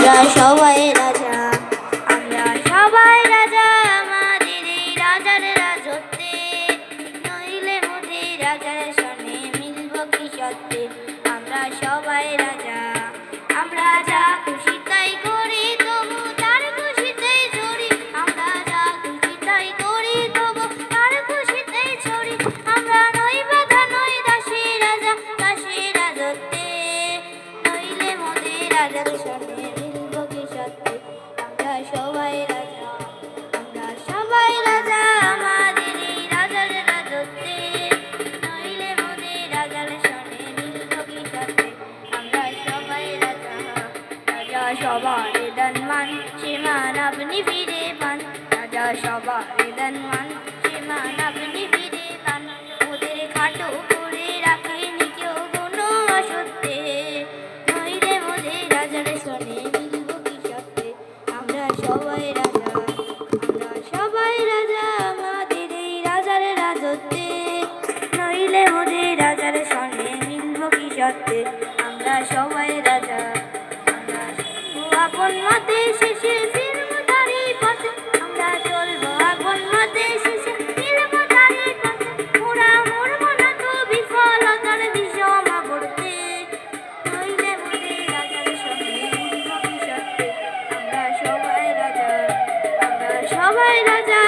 আমরা সবাই রাজা, আমরা সবাই রাজা আমাদের এই রাজার রাজত্বে, নইলে মোদের রাজার সনে মিলব কি সত্যে। আমরা সবাই রাজা, আমরা যা খুশি তাই করি তবু তার খুশিতেই চড়ি, আমরা যা খুশি তাই করি তবু তার খুশিতেই চড়ি। আমরা নই বাধা নই দাসী রাজা, দাসী রাজত্বে, নইলে মোদের রাজার সনে মিলব কি সত্যে। আমরা সবাই রাজা, আমরা সবাই রাজা আমাদের এই রাজার রাজত্বে, নইলে মোদের রাজার সনে মিলব কি সত্যে। আমরা সবাই রাজা, রাজা সবার দান মান সে মান আপনি ফিরে পান, রাজা সবার দান মান সে মান আপনি ফিরে পান। ওদের খাটো করে রাখেনি কেউ কোনো অসত্যে, নইলে মোদের রাজার সনে মিলব কি সত্যে। আমরা সবাই রাজা, আমরা সবাই রাজা আমাদের এই রাজার রাজত্বে, নইলে মোদের রাজার সনে মিলব কি সত্যে। আমরা সবাই রাজা, আমরা চলবো আপন মতে শেষে ফিরবো তারই পথে, আমরা চলবো আপন মতে শেষে ফিরবো তারই পথে। মোরা মরবো না তো বিফলতার বিষমা পড়তে, নইলে মোদের রাজার সনে মিলব কি সত্যে। আমরা সবাই রাজা, আমরা সবাই রাজা।